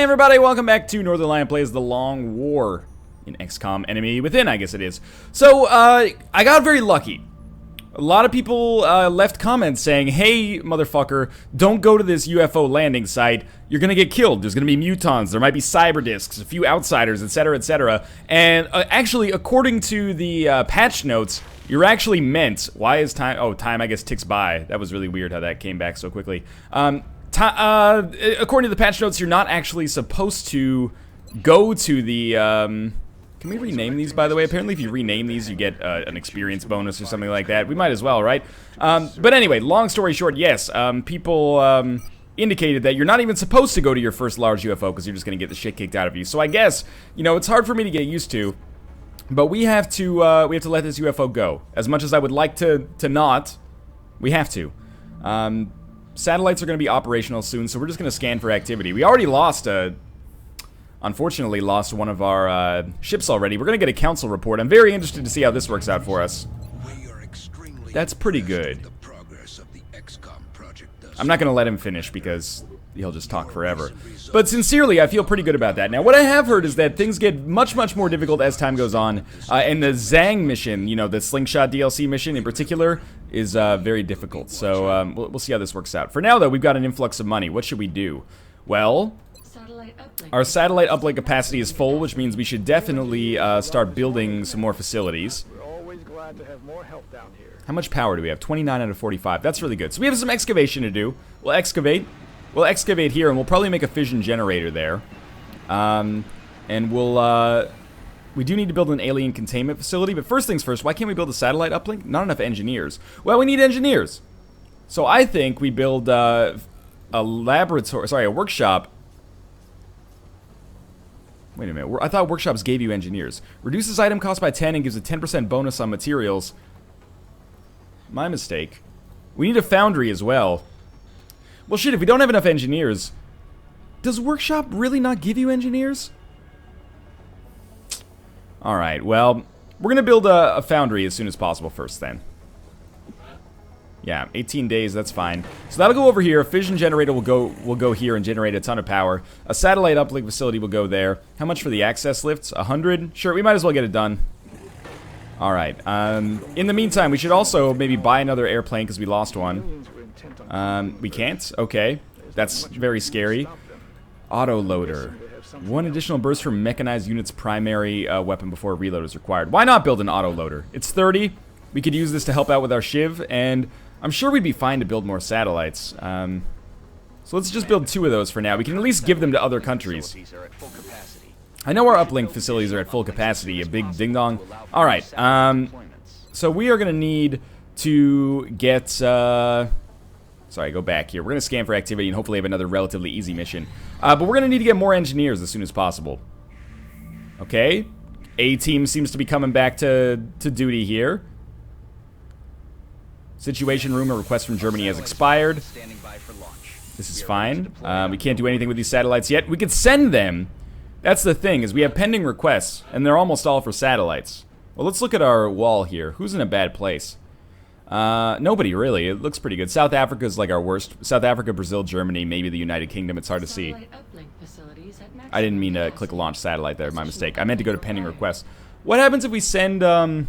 Hey everybody, welcome back to Northernlion Plays The Long War in XCOM Enemy Within, I guess it is. So, I got very lucky. A lot of people left comments saying, hey, motherfucker, don't go to this UFO landing site. You're gonna get killed. There's gonna be mutons. There might be cyber disks, a few outsiders, etc., etc. And actually, according to the patch notes, you're actually meant... Why is time... Oh, time, I guess, ticks by. That was really weird how that came back so quickly. According to the patch notes, you're not actually supposed to go to the... Can we rename these, by the way? Apparently, if you rename these, you get an experience bonus or something like that. We might as well, right? But anyway, long story short, yes. People indicated that you're not even supposed to go to your first large UFO because you're just going to get the shit kicked out of you. So I guess, you know, it's hard for me to get used to. But we have to let this UFO go. As much as I would like to not, we have to. Satellites are going to be operational soon, so we're just going to scan for activity. We already lost unfortunately lost one of our ships already. We're going to get a council report. I'm very interested to see how this works out for us. That's pretty good. I'm not going to let him finish because he'll just talk forever. But sincerely, I feel pretty good about that. Now, what I have heard is that things get much, much more difficult as time goes on. And the Zhang mission, you know, the Slingshot DLC mission in particular, is very difficult. So we'll see how this works out. For now, though, we've got an influx of money. What should we do? Well... Our satellite uplink capacity is full, which means we should definitely start building some more facilities. We're always glad to have more help down here. How much power do we have? 29 out of 45. That's really good. So we have some excavation to do. We'll excavate. We'll excavate here, and we'll probably make a fission generator there. And we'll... we do need to build an alien containment facility, but first things first, why can't we build a satellite uplink? Not enough engineers. Well, we need engineers. So I think we build a laboratory... Sorry, a workshop... Wait a minute, I thought workshops gave you engineers. Reduces item cost by 10 and gives a 10% bonus on materials. My mistake. We need a foundry as well. Well, shit, if we don't have enough engineers... Does workshop really not give you engineers? Alright, well, we're gonna build a foundry as soon as possible first then. Yeah, 18 days, that's fine. So that'll go over here. A fission generator will go here and generate a ton of power. A satellite uplink facility will go there. How much for the access lifts? 100? Sure, we might as well get it done. Alright, in the meantime, we should also maybe buy another airplane because we lost one. We can't? Okay. That's very scary. Autoloader. One additional burst from mechanized unit's primary weapon before reload is required. Why not build an autoloader? It's 30. We could use this to help out with our Shiv, and I'm sure we'd be fine to build more satellites. So let's just build 2 of those for now. We can at least give them to other countries. I know our uplink facilities are at full capacity, a big ding-dong. Alright, so we are going to need to get... Sorry, go back here. We're going to scan for activity and hopefully have another relatively easy mission. But we're going to need to get more engineers as soon as possible. Okay. A-team seems to be coming back to duty here. Situation room, a request from Germany has expired. This is fine. We can't do anything with these satellites yet. We could send them. That's the thing, is we have pending requests, and they're almost all for satellites. Well, let's look at our wall here. Who's in a bad place? Nobody, really. It looks pretty good. South Africa is like our worst. South Africa, Brazil, Germany, maybe the United Kingdom. It's hard to see. I didn't mean to click launch satellite there. My mistake. I meant to go to pending requests. What happens if we send, a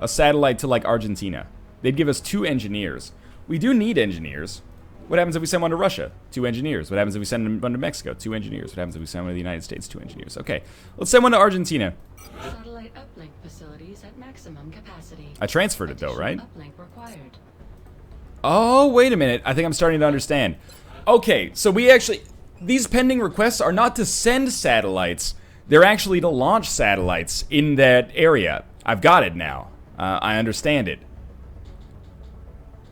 satellite to, like, Argentina? They'd give us 2 engineers. We do need engineers. What happens if we send one to Russia? 2 engineers. What happens if we send one to Mexico? 2 engineers. What happens if we send one to the United States? 2 engineers. Okay, let's send one to Argentina. Satellite uplink facilities at maximum capacity. I transferred it though, right? Uplink required. Oh, wait a minute. I think I'm starting to understand. Okay, so we actually... These pending requests are not to send satellites. They're actually to launch satellites in that area. I've got it now. I understand it.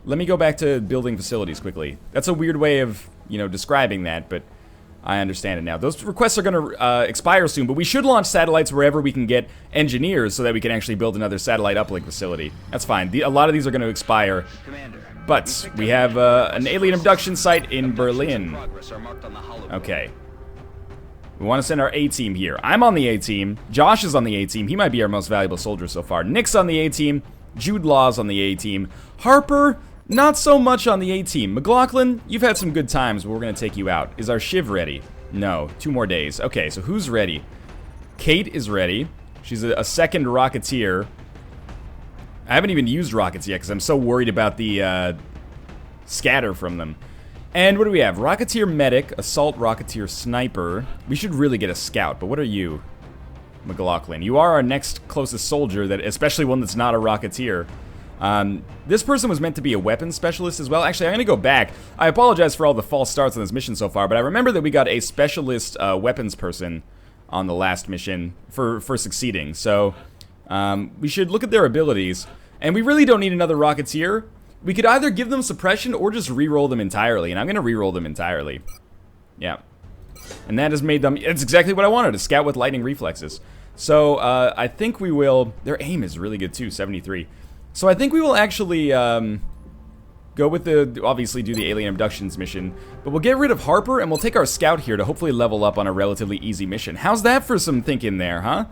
Let me go back to building facilities quickly. That's a weird way of, you know, describing that, but I understand it now. Those requests are going to expire soon, but we should launch satellites wherever we can get engineers so that we can actually build another satellite uplink facility. That's fine. A lot of these are going to expire. But we have an alien abduction site in Berlin. Okay. We want to send our A-team here. I'm on the A-team. Josh is on the A-team. He might be our most valuable soldier so far. Nick's on the A-team. Jude Law's on the A-team. Harper Not so much on the A-team. McLaughlin, you've had some good times, but we're going to take you out. Is our Shiv ready? No. 2 more days. Okay, so who's ready? Kate is ready. She's a second Rocketeer. I haven't even used rockets yet because I'm so worried about the scatter from them. And what do we have? Rocketeer Medic, Assault Rocketeer Sniper. We should really get a Scout, but what are you? McLaughlin. You are our next closest soldier, that, especially one that's not a Rocketeer. This person was meant to be a weapons specialist as well. Actually, I'm going to go back. I apologize for all the false starts on this mission so far, but I remember that we got a specialist weapons person on the last mission for succeeding. So, we should look at their abilities. And we really don't need another Rocketeer. We could either give them suppression or just re-roll them entirely. And I'm going to re-roll them entirely. Yeah. And that has made them... It's exactly what I wanted, a Scout with lightning reflexes. So, I think we will... Their aim is really good too, 73. So I think we will actually go with the... Obviously do the alien abductions mission. But we'll get rid of Harper and we'll take our Scout here to hopefully level up on a relatively easy mission. How's that for some thinking there, huh?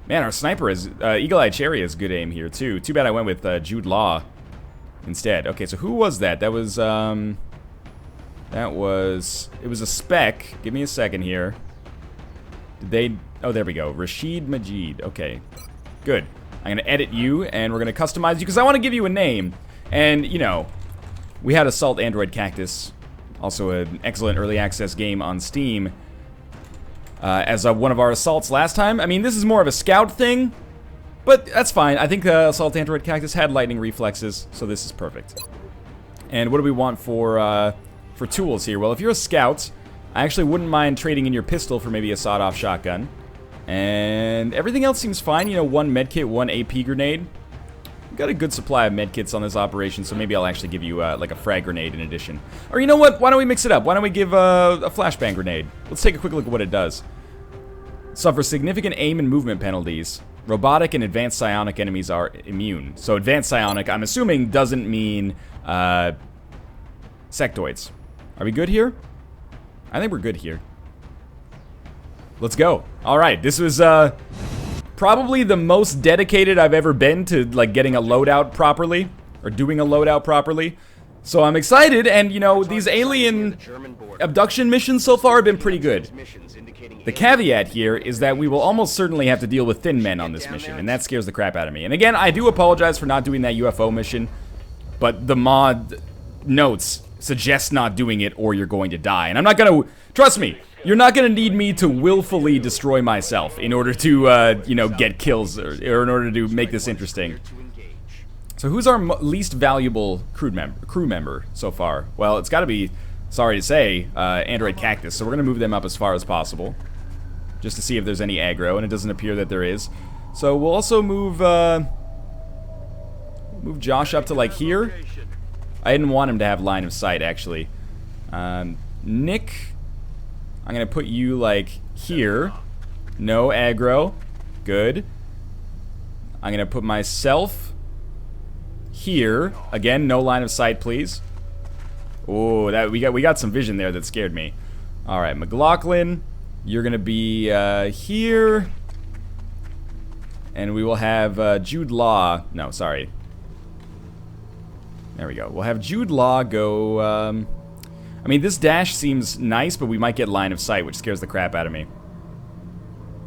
Man, our Sniper is... Eagle-Eye Cherry has good aim here too. Too bad I went with Jude Law instead. Okay, so who was that? That was... That was... It was a spec. Give me a second here. Did they... Oh, there we go. Rashid Majid. Okay. Good. I'm going to edit you, and we're going to customize you, because I want to give you a name. And, you know, we had Assault Android Cactus, also an excellent early access game on Steam, as one of our assaults last time. I mean, this is more of a scout thing, but that's fine. I think Assault Android Cactus had lightning reflexes, so this is perfect. And what do we want for tools here? Well, if you're a scout, I actually wouldn't mind trading in your pistol for maybe a sawed-off shotgun. And everything else seems fine. You know, 1 medkit, 1 AP grenade. We've got a good supply of medkits on this operation, so maybe I'll actually give you, like, a frag grenade in addition. Or you know what? Why don't we mix it up? Why don't we give a flashbang grenade? Let's take a quick look at what it does. Suffer significant aim and movement penalties. Robotic and advanced psionic enemies are immune. So advanced psionic, I'm assuming, doesn't mean sectoids. Are we good here? I think we're good here. Let's go. Alright, this was probably the most dedicated I've ever been to like getting a loadout properly, or doing a loadout properly. So I'm excited, and you know, these alien abduction missions so far have been pretty good. The caveat here is that we will almost certainly have to deal with thin men on this mission, and that scares the crap out of me. And again, I do apologize for not doing that UFO mission, but the mod notes suggest not doing it or you're going to die. And I'm not gonna, trust me, you're not gonna need me to willfully destroy myself in order to, you know, get kills, or in order to make this interesting. So who's our least valuable crew member so far? Well, it's gotta be, sorry to say, Android Cactus. So we're gonna move them up as far as possible, just to see if there's any aggro, and it doesn't appear that there is. So we'll also move, move Josh up to like here. I didn't want him to have line of sight, actually. Nick, I'm gonna put you like here. No aggro. Good. I'm gonna put myself here. Again, no line of sight, please. Oh, that we got some vision there that scared me. All right, McLaughlin, you're gonna be here, and we will have Jude Law. No, sorry. There we go. We'll have Jude Law go, I mean, this dash seems nice, but we might get line of sight, which scares the crap out of me.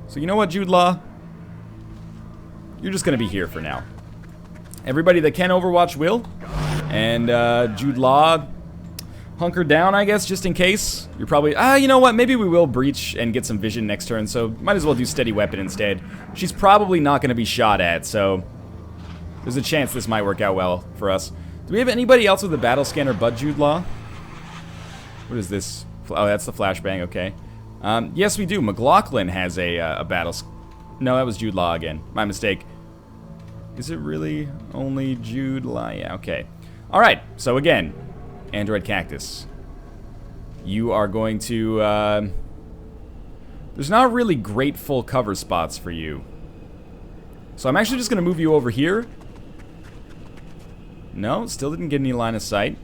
So you know what, Jude Law? You're just gonna be here for now. Everybody that can Overwatch will. And, Jude Law, hunker down, I guess, just in case. You're probably, you know what, maybe we will breach and get some vision next turn, so might as well do steady weapon instead. She's probably not gonna be shot at, so there's a chance this might work out well for us. Do we have anybody else with a battle scanner but Jude Law? What is this? Oh, that's the flashbang, okay. Yes, we do. McLaughlin has a battle... No, that was Jude Law again. My mistake. Is it really only Jude Law? Yeah, okay. Alright, so again, Android Cactus. You are going to... There's not really great full cover spots for you. So I'm actually just going to move you over here. No, still didn't get any line of sight.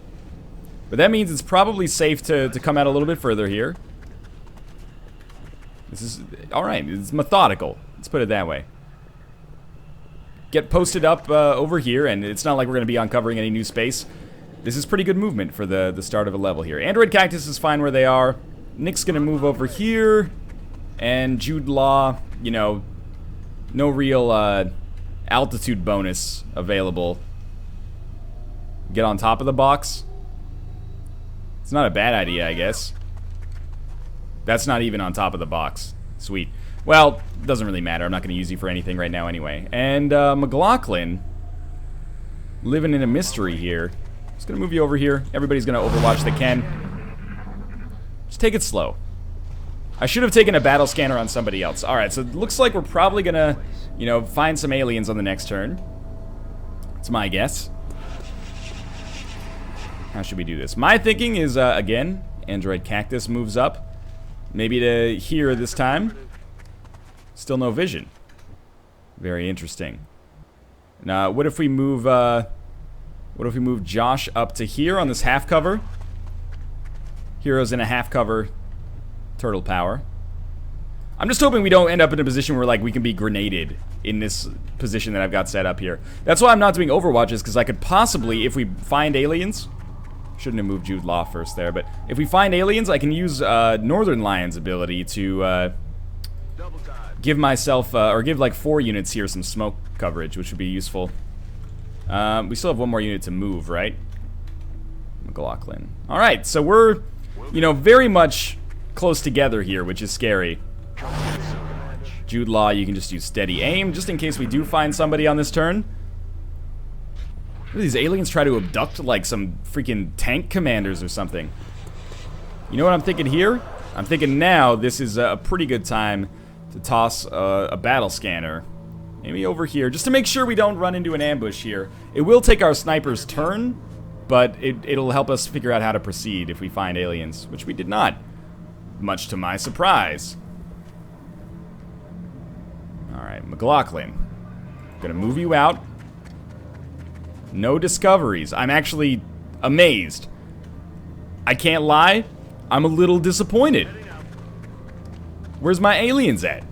But that means it's probably safe to come out a little bit further here. This is... Alright, it's methodical. Let's put it that way. Get posted up over here, and it's not like we're going to be uncovering any new space. This is pretty good movement for the start of a level here. Android Cactus is fine where they are. Nick's gonna move over here. And Jude Law, you know, no real altitude bonus available. Get on top of the box. It's not a bad idea, I guess. That's not even on top of the box. Sweet. Well, doesn't really matter. I'm not going to use you for anything right now anyway. And McLaughlin, living in a mystery here. Just going to move you over here. Everybody's going to overwatch that can. Just take it slow. I should have taken a battle scanner on somebody else. Alright, so it looks like we're probably going to, you know, find some aliens on the next turn. That's my guess. How should we do this? My thinking is, again, Android Cactus moves up. Maybe to here this time. Still no vision. Very interesting. Now, what if we move, Josh up to here on this half cover? Heroes in a half cover. Turtle power. I'm just hoping we don't end up in a position where, like, we can be grenaded in this position that I've got set up here. That's why I'm not doing overwatches, because I could possibly, if we find aliens... Shouldn't have moved Jude Law first there, but if we find aliens, I can use Northernlion's ability to give myself, or give like 4 units here some smoke coverage, which would be useful. We still have 1 more unit to move, right? McLaughlin. Alright, so we're, you know, very much close together here, which is scary. Jude Law, you can just use steady aim, just in case we do find somebody on this turn. These aliens try to abduct like some freaking tank commanders or something. You know what I'm thinking here? I'm thinking now this is a pretty good time to toss a battle scanner. Maybe over here, just to make sure we don't run into an ambush here. It will take our sniper's turn, but it'll help us figure out how to proceed if we find aliens, which we did not. Much to my surprise. Alright, McLaughlin. Gonna move you out. No discoveries. I'm actually amazed. I can't lie. I'm a little disappointed. Where's my aliens at?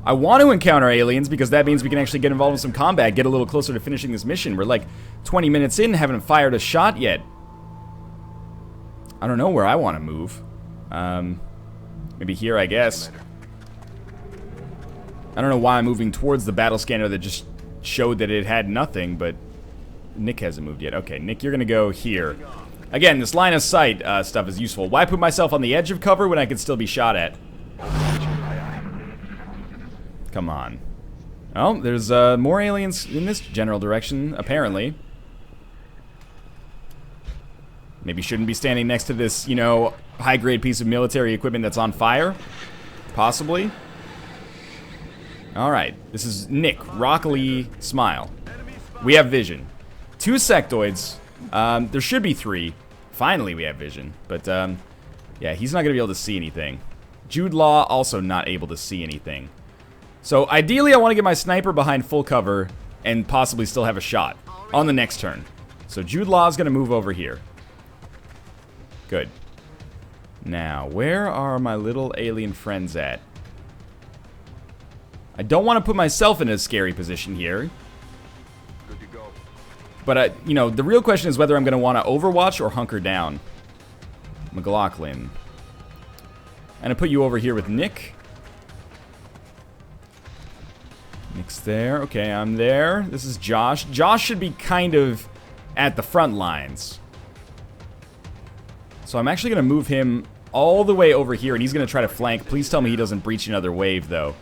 I want to encounter aliens because that means we can actually get involved in some combat, get a little closer to finishing this mission. We're like 20 minutes in, haven't fired a shot yet. I don't know where I want to move. Maybe here, I guess. I don't know why I'm moving towards the battle scanner that just showed that it had nothing, but Nick hasn't moved yet. Okay, Nick, you're gonna go here. Again, this line of sight stuff is useful. Why put myself on the edge of cover when I can still be shot at? Come on. Oh, there's more aliens in this general direction, apparently. Maybe shouldn't be standing next to this, you know, high-grade piece of military equipment that's on fire. Possibly. Alright, this is Nick. Rockily smile. We have vision. 2 sectoids. There should be 3. Finally, we have vision. But, yeah, he's not going to be able to see anything. Jude Law also not able to see anything. So, ideally, I want to get my sniper behind full cover and possibly still have a shot on the next turn. So, Jude Law is going to move over here. Good. Now, where are my little alien friends at? I don't want to put myself in a scary position here. But, you know, the real question is whether I'm going to want to overwatch or hunker down. McLaughlin. I'm going to put you over here with Nick. Nick's there. Okay, I'm there. This is Josh. Josh should be kind of at the front lines. So I'm actually going to move him all the way over here, and he's going to try to flank. Please tell me he doesn't breach another wave, though.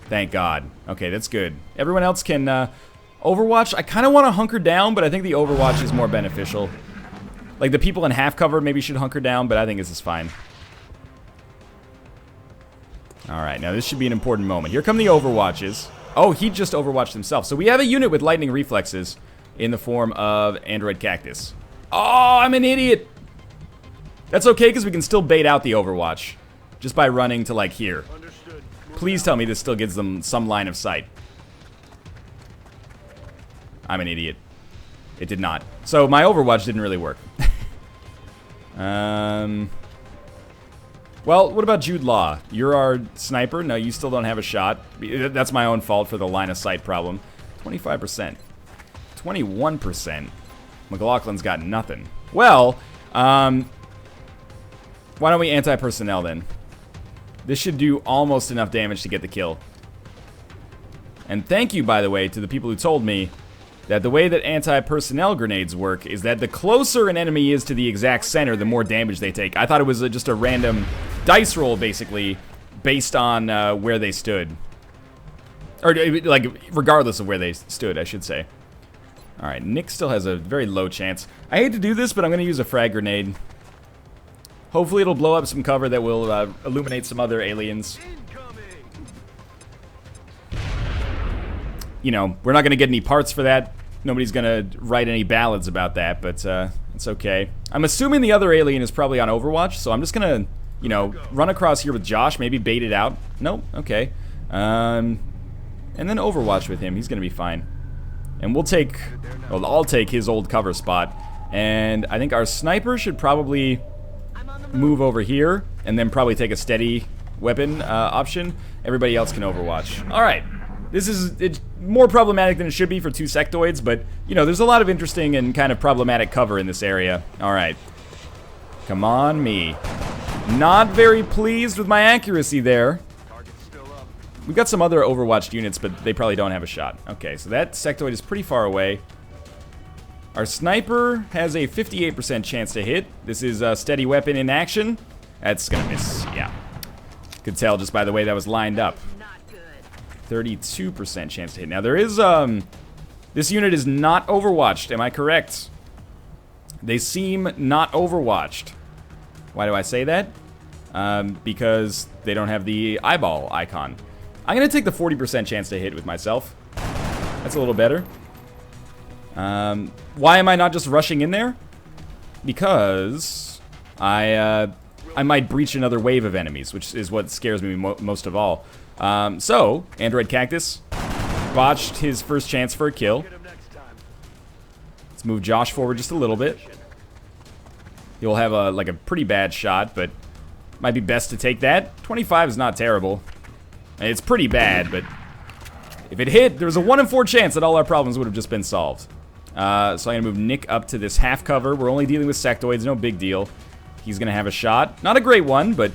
Thank God. Okay, that's good. Everyone else can... Overwatch, I kind of want to hunker down, but I think the Overwatch is more beneficial. Like, the people in half cover maybe should hunker down, but I think this is fine. Alright, now this should be an important moment. Here come the Overwatches. Oh, he just Overwatched himself. So we have a unit with lightning reflexes in the form of Android Cactus. Oh, I'm an idiot! That's okay, because we can still bait out the Overwatch. Just by running to, like, here. Please tell me this still gives them some line of sight. I'm an idiot. It did not. So my Overwatch didn't really work. Well, what about Jude Law? You're our sniper. No, you still don't have a shot. That's my own fault for the line of sight problem. 25%. 21%. McLaughlin's got nothing. Well, why don't we anti-personnel then? This should do almost enough damage to get the kill. And thank you, by the way, to the people who told me that the way that anti-personnel grenades work is that the closer an enemy is to the exact center, the more damage they take. I thought it was just a random dice roll, basically, based on where they stood. Or, like, regardless of where they stood, I should say. Alright, Nick still has a very low chance. I hate to do this, but I'm going to use a frag grenade. Hopefully it'll blow up some cover that will illuminate some other aliens. You know, we're not going to get any parts for that. Nobody's going to write any ballads about that, but it's okay. I'm assuming the other alien is probably on Overwatch, so I'm just going to, you know, run across here with Josh, maybe bait it out. Nope, okay. And then Overwatch with him. He's going to be fine. And we'll take, well, I'll take his old cover spot. And I think our sniper should probably move over here and then probably take a steady weapon option. Everybody else can Overwatch. All right. This is it's more problematic than it should be for two sectoids, but, you know, there's a lot of interesting and kind of problematic cover in this area. All right. Come on, me. Not very pleased with my accuracy there. We've got some other Overwatched units, but they probably don't have a shot. Okay, so that sectoid is pretty far away. Our sniper has a 58% chance to hit. This is a steady weapon in action. That's gonna miss, yeah. Could tell just by the way that was lined up. 32% chance to hit. Now there is, this unit is not Overwatched, am I correct? They seem not Overwatched. Why do I say that? Because they don't have the eyeball icon. I'm gonna take the 40% chance to hit with myself. That's a little better. Why am I not just rushing in there? Because I might breach another wave of enemies, which is what scares me most of all. So, Android Cactus botched his first chance for a kill. Let's move Josh forward just a little bit. He'll have like a pretty bad shot, but might be best to take that. 25 is not terrible. It's pretty bad, but if it hit, there was a 1 in 4 chance that all our problems would have just been solved. So I'm gonna move Nick up to this half cover. We're only dealing with sectoids, no big deal. He's gonna have a shot. Not a great one, but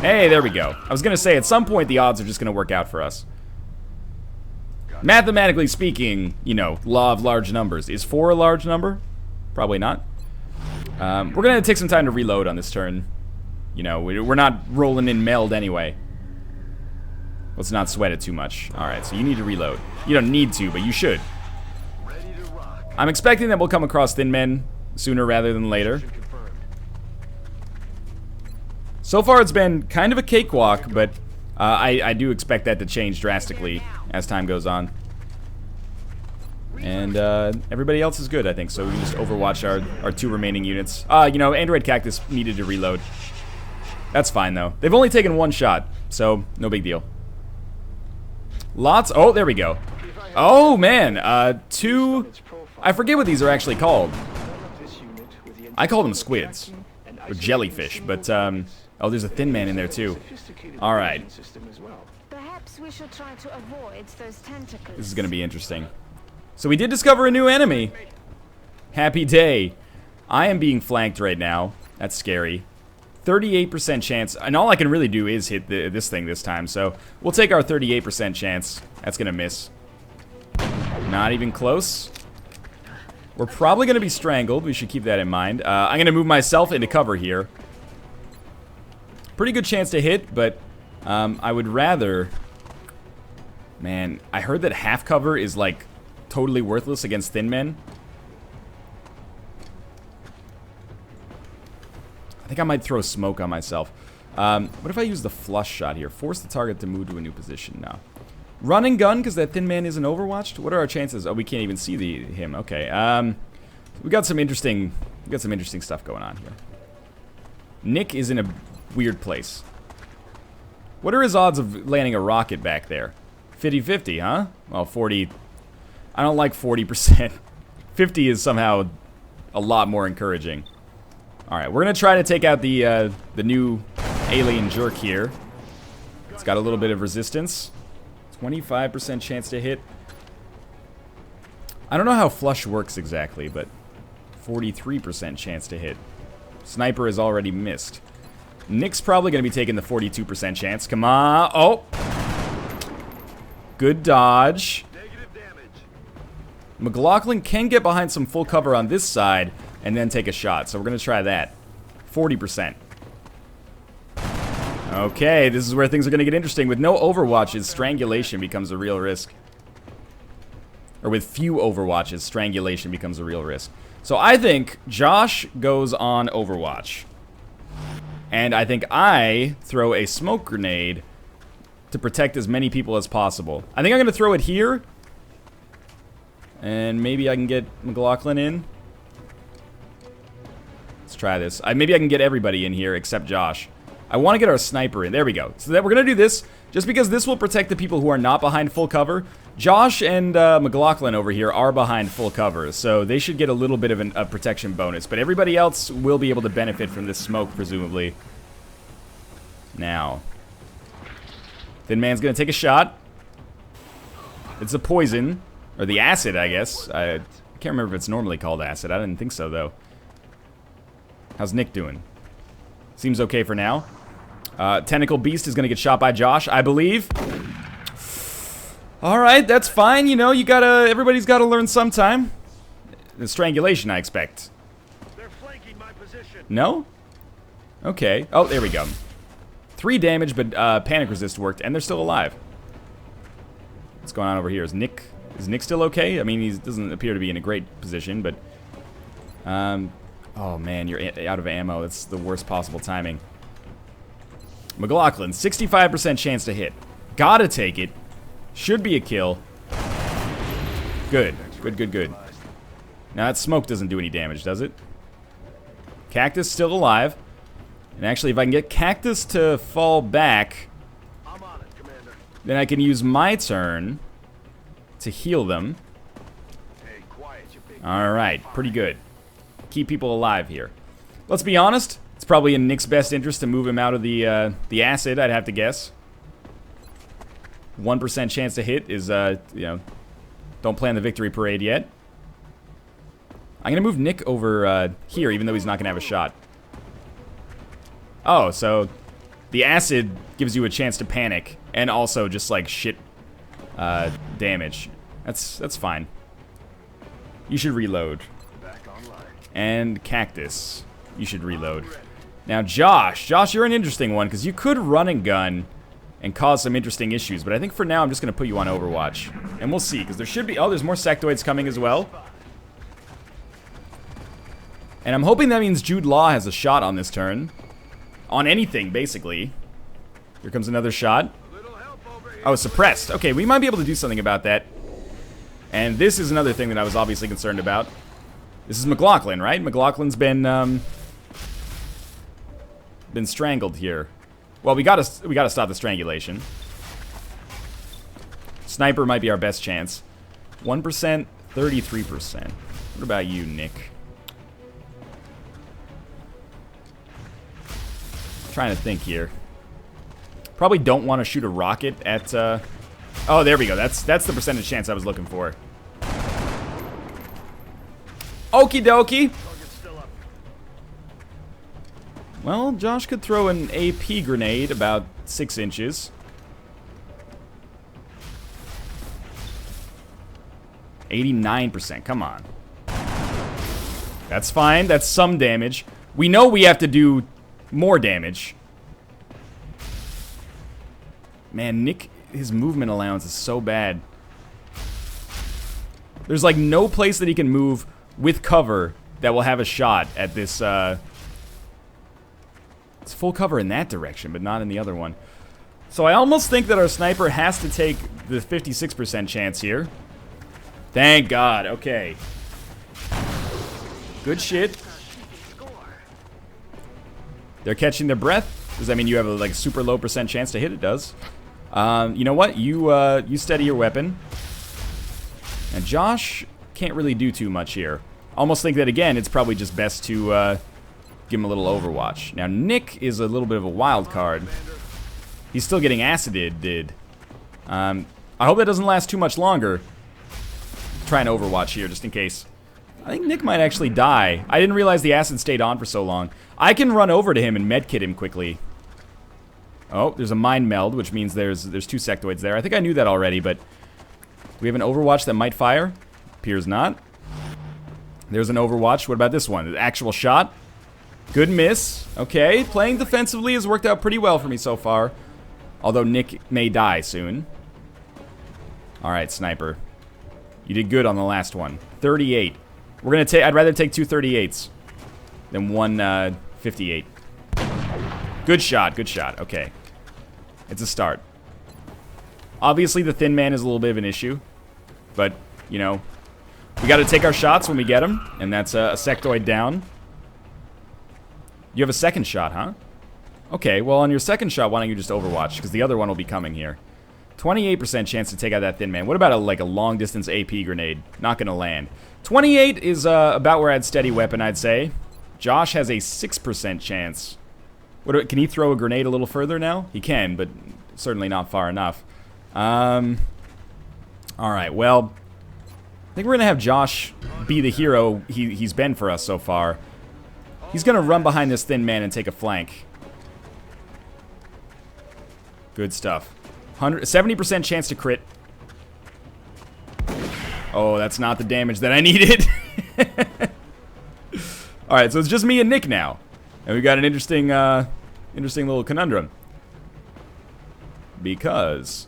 hey, there we go. I was gonna say, at some point, the odds are just gonna work out for us. Mathematically speaking, you know, law of large numbers. Is 4 a large number? Probably not. We're gonna take some time to reload on this turn. You know, we're not rolling in meld anyway. Let's not sweat it too much. Alright, so you need to reload. You don't need to, but you should. I'm expecting that we'll come across thin men sooner rather than later. So far it's been kind of a cakewalk, but I do expect that to change drastically as time goes on. And everybody else is good, I think, so we can just overwatch our 2 remaining units. You know, Android Cactus needed to reload. That's fine, though. They've only taken 1 shot, so no big deal. Lots. Oh, there we go. Oh, man. 2. I forget what these are actually called. I call them squids. Or jellyfish, but, oh, there's a thin man in there, too. Alright. Perhaps we should try to avoid those tentacles. This is going to be interesting. So we did discover a new enemy. Happy day. I am being flanked right now. That's scary. 38% chance, and all I can really do is hit this thing this time, so we'll take our 38% chance. That's gonna miss. Not even close. We're probably gonna be strangled. We should keep that in mind. I'm gonna move myself into cover here. Pretty good chance to hit, but I would rather... Man, I heard that half cover is like totally worthless against thin men. I think I might throw smoke on myself. What if I use the flush shot here? Force the target to move to a new position now. Run and gun, because that thin man isn't overwatched? What are our chances? Oh, we can't even see him. Okay. We got some interesting stuff going on here. Nick is in a weird place. What are his odds of landing a rocket back there? 50-50, huh? Well, 40. I don't like 40%. 50 is somehow a lot more encouraging. Alright, we're gonna try to take out the new alien jerk here. It's got a little bit of resistance. 25% chance to hit. I don't know how flush works exactly, but 43% chance to hit. Sniper has already missed. Nick's probably going to be taking the 42% chance. Come on. Oh. Good dodge. Negative damage. McLaughlin can get behind some full cover on this side and then take a shot. So we're going to try that. 40%. Okay, this is where things are going to get interesting. With no overwatches, strangulation becomes a real risk. Or with few overwatches, strangulation becomes a real risk. So I think Josh goes on Overwatch. And I think I throw a smoke grenade to protect as many people as possible. I think I'm going to throw it here. And maybe I can get McLaughlin in. Let's try this. Maybe I can get everybody in here except Josh. I want to get our sniper in. There we go. So that we're going to do this just because this will protect the people who are not behind full cover. Josh and McLaughlin over here are behind full cover, so they should get a little bit of a protection bonus. But everybody else will be able to benefit from this smoke, presumably. Now, Thin Man's going to take a shot. It's a poison, or the acid, I guess. I can't remember if it's normally called acid. I didn't think so, though. How's Nick doing? Seems okay for now. Tentacle Beast is going to get shot by Josh, I believe. Alright, that's fine. You know, everybody's gotta learn sometime. The strangulation, I expect. They're flanking my position. No? Okay. Oh, there we go. 3 damage, but panic resist worked, and they're still alive. What's going on over here? Is Nick still okay? I mean, he doesn't appear to be in a great position, but... oh, man, you're out of ammo. That's the worst possible timing. McLaughlin, 65% chance to hit. Gotta take it. Should be a kill. Good. Good. Now that smoke doesn't do any damage, does it? Cactus still alive. And actually, if I can get Cactus to fall back, I'm on it, Commander. then I can use my turn to heal them. Hey, quiet, you big. Alright, pretty good. Keep people alive here. Let's be honest, it's probably in Nick's best interest to move him out of the acid, I'd have to guess. 1% chance to hit is, you know, don't plan the victory parade yet. I'm going to move Nick over here, even though he's not going to have a shot. Oh, so the acid gives you a chance to panic, and also just, like, shit damage. That's fine. You should reload. Back online. And Cactus, you should reload. Now, Josh, you're an interesting one, because you could run and gun and cause some interesting issues, but I think for now I'm just going to put you on Overwatch. And we'll see, because there should be... Oh, there's more sectoids coming as well. And I'm hoping that means Jude Law has a shot on this turn. On anything, basically. Here comes another shot. Oh, suppressed. Okay, we might be able to do something about that. And this is another thing that I was obviously concerned about. This is McLaughlin, right? McLaughlin's been strangled here. Well, we gotta stop the strangulation. Sniper might be our best chance. 1%, 33%. What about you, Nick? Trying to think here. Probably don't want to shoot a rocket at. Oh, there we go. That's the percentage chance I was looking for. Okie dokie. Well, Josh could throw an AP grenade about 6 inches. 89%, come on. That's fine, that's some damage. We know we have to do more damage. Man, Nick, his movement allowance is so bad. There's like no place that he can move with cover that will have a shot at this, It's full cover in that direction, but not in the other one. So I almost think that our sniper has to take the 56% chance here. Thank God, okay. Good shit. They're catching their breath. Does that mean you have a like super low percent chance to hit? It does. You know what? You steady your weapon. And Josh can't really do too much here. Almost think that again, it's probably just best to give him a little Overwatch. Now Nick is a little bit of a wild card. He's still getting acided. I hope that doesn't last too much longer. try an overwatch here, just in case. I think Nick might actually die. I didn't realize the acid stayed on for so long. I can run over to him and medkit him quickly. Oh, there's a mind meld, which means there's 2 sectoids there. I think I knew that already, but we have an overwatch that might fire. Appears not. There's an overwatch. What about this one? The actual shot. Good miss. Okay, playing defensively has worked out pretty well for me so far. Although Nick may die soon. Alright, sniper. You did good on the last one. 38. We're gonna take. I'd rather take 2 38s than 1 58. Good shot, good shot. Okay. It's a start. Obviously, the thin man is a little bit of an issue. But, you know, we gotta take our shots when we get them. And that's a sectoid down. You have a second shot, huh? Okay, well, on your second shot, why don't you just overwatch? Because the other one will be coming here. 28% chance to take out that thin man. What about a long-distance AP grenade? Not gonna land. 28 is about where I'd steady weapon, I'd say. Josh has a 6% chance. Can he throw a grenade a little further now? He can, but certainly not far enough. Alright, well, I think we're gonna have Josh be the hero he's been for us so far. He's gonna run behind this thin man and take a flank. Good stuff. 70% chance to crit. Oh, that's not the damage that I needed. Alright, so it's just me and Nick now. And we've got an interesting little conundrum. Because,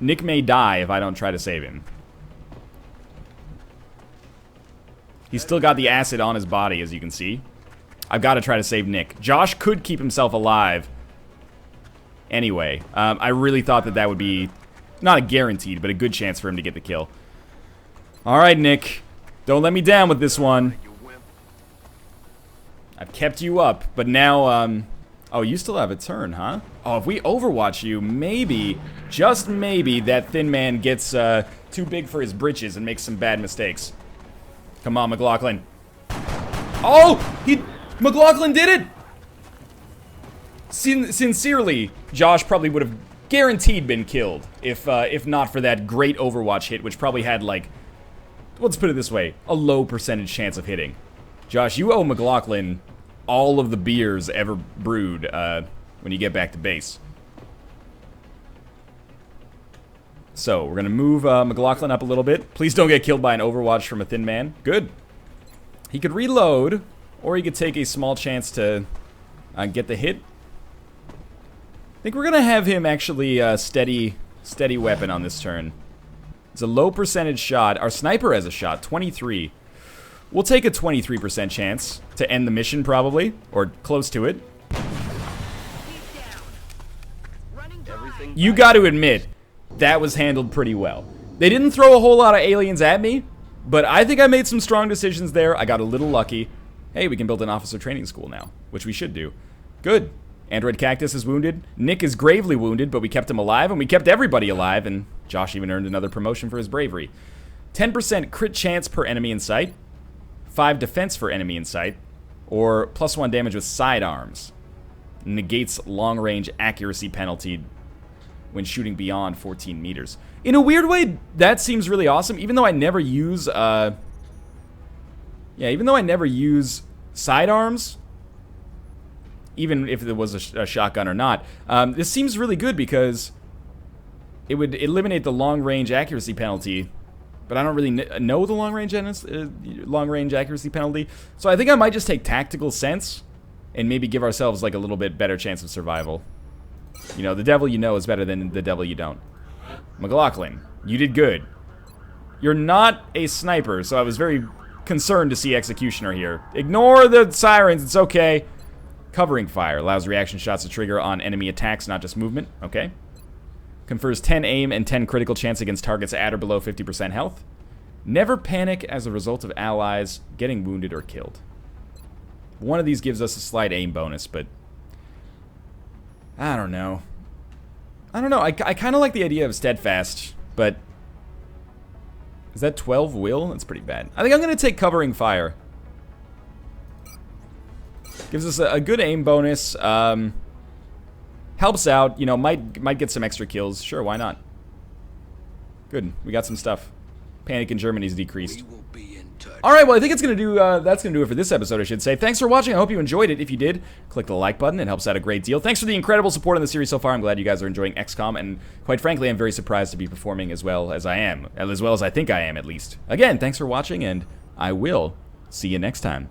Nick may die if I don't try to save him. He's still got the acid on his body, as you can see. I've got to try to save Nick. Josh could keep himself alive. Anyway, I really thought that would be not a guaranteed, but a good chance for him to get the kill. Alright, Nick. Don't let me down with this one. I've kept you up, but now, oh, you still have a turn, huh? Oh, if we overwatch you, maybe, just maybe, that thin man gets too big for his britches and makes some bad mistakes. Come on, McLaughlin. Oh! McLaughlin did it! Sincerely, Josh probably would have guaranteed been killed if not for that great Overwatch hit, which probably had, like, let's put it this way, a low percentage chance of hitting. Josh, you owe McLaughlin all of the beers ever brewed when you get back to base. So, we're going to move McLaughlin up a little bit. Please don't get killed by an Overwatch from a thin man. Good. He could reload, or he could take a small chance to get the hit. I think we're going to have him actually steady weapon on this turn. It's a low percentage shot. Our sniper has a shot, 23. We'll take a 23% chance to end the mission, probably, or close to it. You got to admit, that was handled pretty well. They didn't throw a whole lot of aliens at me, but I think I made some strong decisions there. I got a little lucky. Hey, we can build an officer training school now, which we should do. Good. Android Cactus is wounded. Nick is gravely wounded, but we kept him alive, and we kept everybody alive, and Josh even earned another promotion for his bravery. 10% crit chance per enemy in sight. 5 defense for enemy in sight. Or +1 damage with sidearms. Negates long-range accuracy penalty when shooting beyond 14 meters. In a weird way, that seems really awesome, even though I never use, even though I never use sidearms, even if it was a shotgun or not, this seems really good because it would eliminate the long-range accuracy penalty, but I don't really know the long-range accuracy penalty, so I think I might just take tactical sense and maybe give ourselves like a little bit better chance of survival. You know, the devil you know is better than the devil you don't. McLaughlin, you did good. You're not a sniper, so I was very concerned to see Executioner here. Ignore the sirens, it's okay. Covering fire allows reaction shots to trigger on enemy attacks, not just movement. Okay. Confers 10 aim and 10 critical chance against targets at or below 50% health. Never panic as a result of allies getting wounded or killed. One of these gives us a slight aim bonus, but I don't know. I kind of like the idea of steadfast, but is that 12 will? That's pretty bad. I think I'm going to take covering fire. Gives us a good aim bonus. Helps out. You know, might get some extra kills. Sure, why not? Good. We got some stuff. Panic in Germany's decreased. We will be in touch. All right, well, I think it's gonna do. That's gonna do it for this episode, I should say. Thanks for watching. I hope you enjoyed it. If you did, click the like button. It helps out a great deal. Thanks for the incredible support in the series so far. I'm glad you guys are enjoying XCOM, and quite frankly, I'm very surprised to be performing as well as I am, as well as I think I am, at least. Again, thanks for watching, and I will see you next time.